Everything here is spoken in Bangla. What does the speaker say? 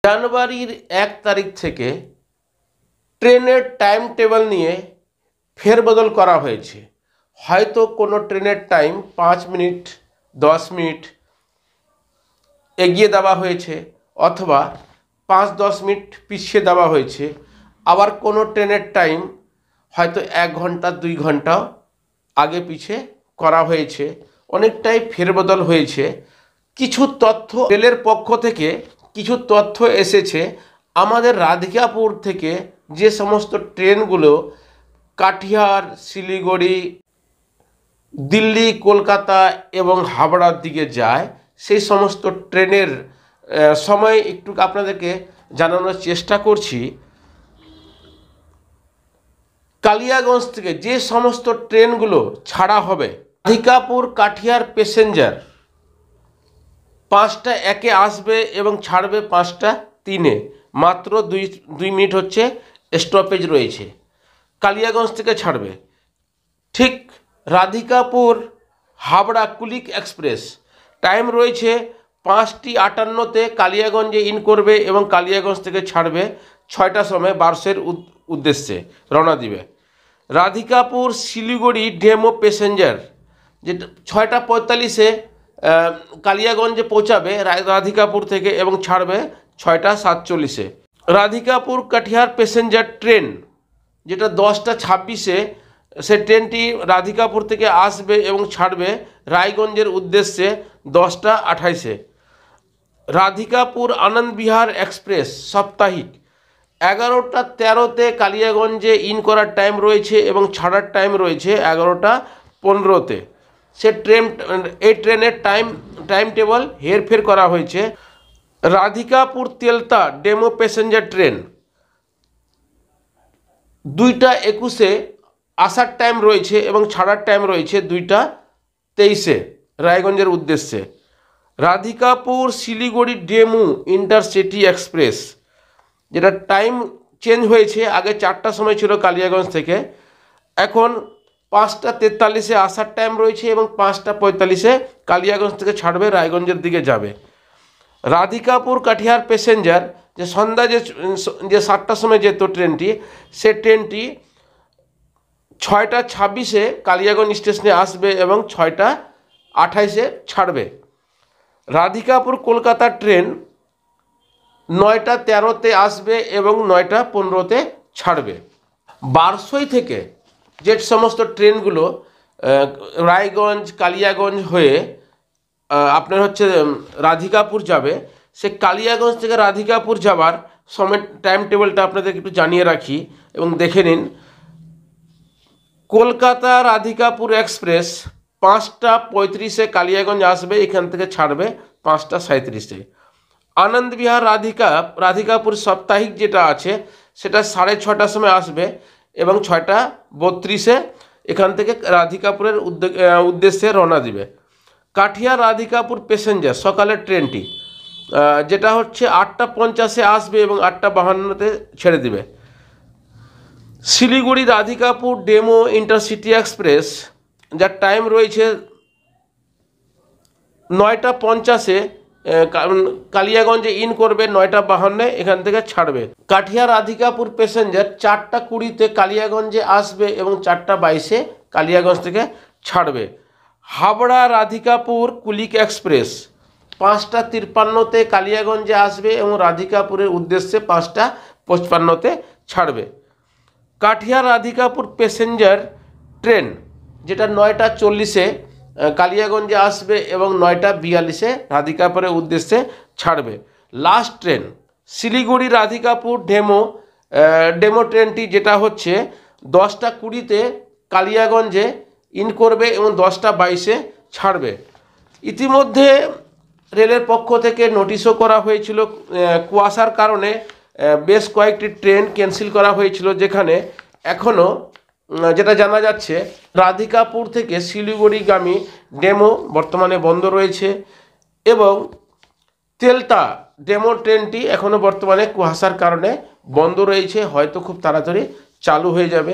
জানুয়ারির 1 তারিখ থেকে ট্রেনের টাইম টেবিল নিয়ে ফেরবদল করা হয়েছে। হয়তো কোনো ট্রেনের টাইম 5 মিনিট 10 মিনিট এগিয়ে দেওয়া হয়েছে, অথবা 5-10 মিনিট পিছিয়ে দেওয়া হয়েছে। আবার কোনো ট্রেনের টাইম হয়তো 1 ঘন্টা 2 ঘন্টাও আগে পিছে করা হয়েছে। অনেকটাই ফেরবদল হয়েছে। কিছু তথ্য রেলের পক্ষ থেকে কিছু তথ্য এসেছে। আমাদের রাধিকাপুর থেকে যে সমস্ত ট্রেনগুলো কাটিহার, শিলিগুড়ি, দিল্লি, কলকাতা এবং হাওড়ার দিকে যায়, সেই সমস্ত ট্রেনের সময় একটু আপনাদেরকে জানানোর চেষ্টা করছি। কালিয়াগঞ্জ থেকে যে সমস্ত ট্রেনগুলো ছাড়া হবে, রাধিকাপুর কাঠিয়ার প্যাসেঞ্জার 5টা 1-এ আসবে এবং ছাড়বে 5টা 3-এ। মাত্র 2 মিনিট হচ্ছে স্টপেজ রয়েছে। কালিয়াগঞ্জ থেকে ছাড়বে। ঠিক রাধিকাপুর হাওড়া কুলিক এক্সপ্রেস টাইম রয়েছে 5:58-তে কালিয়াগঞ্জে ইন করবে এবং কালিয়াগঞ্জ থেকে ছাড়বে 6টার সময় বারসের উদ্দেশ্যে রওনা দিবে। রাধিকাপুর শিলিগুড়ি ডেমো প্যাসেঞ্জার যেটা 6:45-এ কালিয়াগঞ্জে পৌঁছাবে রাধিকাপুর থেকে এবং ছাড়বে 6:47-এ। রাধিকাপুর কাঠিয়ার প্যাসেঞ্জার ট্রেন যেটা 10:26-এ, সে ট্রেনটি রাধিকাপুর থেকে আসবে এবং ছাড়বে রায়গঞ্জের উদ্দেশ্যে 10:28-এ। রাধিকাপুর আনন্দবিহার এক্সপ্রেস সাপ্তাহিক 11:13-তে কালিয়াগঞ্জে ইন করার টাইম রয়েছে এবং ছাড়ার টাইম রয়েছে 11:15-তে। এই ট্রেনের টাইম টেবিল হেরফের করা হয়েছে। রাধিকাপুর তেলতা ডেমো প্যাসেঞ্জার ট্রেন 2:21-এ আসার টাইম রয়েছে এবং ছাড়ার টাইম রয়েছে 2:23-এ রায়গঞ্জের উদ্দেশ্যে। Radhikapur Siliguri DEMU intercity express যেটা টাইম চেঞ্জ হয়েছে, আগে 4টার সময় ছিল কালিয়াগঞ্জ থেকে, এখন 5:43-এ আসার টাইম রয়েছে এবং 5:45-এ কালিয়াগঞ্জ থেকে ছাড়বে রায়গঞ্জের দিকে যাবে। রাধিকাপুর কাঠিয়ার প্যাসেঞ্জার যে সন্ধ্যা যে 7টার সময় যেত ট্রেনটি, সে ট্রেনটি 6:26-এ কালিয়াগঞ্জ স্টেশনে আসবে এবং 6:28-এ ছাড়বে। রাধিকাপুর কলকাতা ট্রেন 9:13-তে আসবে এবং 9:15-তে ছাড়বে। বারসই থেকে যে সমস্ত ট্রেনগুলো রায়গঞ্জ কালিয়াগঞ্জ হয়ে আপনার হচ্ছে রাধিকাপুর যাবে, সে কালিয়াগঞ্জ থেকে রাধিকাপুর যাবার সময় টাইম টেবিলটা আপনাদের একটু জানিয়ে রাখি এবং দেখে নিন। কলকাতা রাধিকাপুর এক্সপ্রেস 5:35-এ কালিয়াগঞ্জ আসবে, এখান থেকে ছাড়বে 5:37-এ। আনন্দবিহার রাধিকাপুর সাপ্তাহিক যেটা আছে সেটা 6:30টার সময় আসবে এবং 6:32-এ এখান থেকে রাধিকাপুরের উদ্দেশ্যে রওনা দিবে। কাঠিয়ার রাধিকাপুর প্যাসেঞ্জার সকালের ট্রেনটি যেটা হচ্ছে 8:50-এ আসবে এবং 8:52-তে ছেড়ে দিবে। Siliguri Radhikapur demo intercity express যার টাইম রয়েছে 9:50-এ, কালিয়াগঞ্জে ইন করবে 9:52-এ, এখান থেকে ছাড়বে। কাঠিয়ার রাধিকাপুর প্যাসেঞ্জার 4:20-তে কালিয়াগঞ্জে আসবে এবং 4:22-এ কালিয়াগঞ্জ থেকে ছাড়বে। হাওড়া রাধিকাপুর কুলিক এক্সপ্রেস 5:53-তে কালিয়াগঞ্জে আসবে এবং রাধিকাপুরের উদ্দেশ্যে 5:55-তে ছাড়বে। কাঠিয়ার রাধিকাপুর প্যাসেঞ্জার ট্রেন যেটা 9:40-এ কালিয়াগঞ্জে আসবে এবং 9:42-এ রাধিকাপুরের উদ্দেশ্যে ছাড়বে। Last train Siliguri Radhikapur demo ট্রেনটি যেটা হচ্ছে 10:20-তে কালিয়াগঞ্জে ইন করবে এবং 10:22-এ ছাড়বে। ইতিমধ্যে রেলের পক্ষ থেকে নোটিশও করা হয়েছিল। কুয়াশার কারণে বেশ কয়েকটি ট্রেন ক্যান্সেল করা হয়েছিল, যেখানে এখনও যেটা জানা যাচ্ছে রাধিকাপুর থেকে শিলিগুড়িগামী ডেমো বর্তমানে বন্ধ রয়েছে এবং তেলতা ডেমো ট্রেনটি এখনও বর্তমানে কুয়াশার কারণে বন্ধ রয়েছে, হয়তো খুব তাড়াতাড়ি চালু হয়ে যাবে।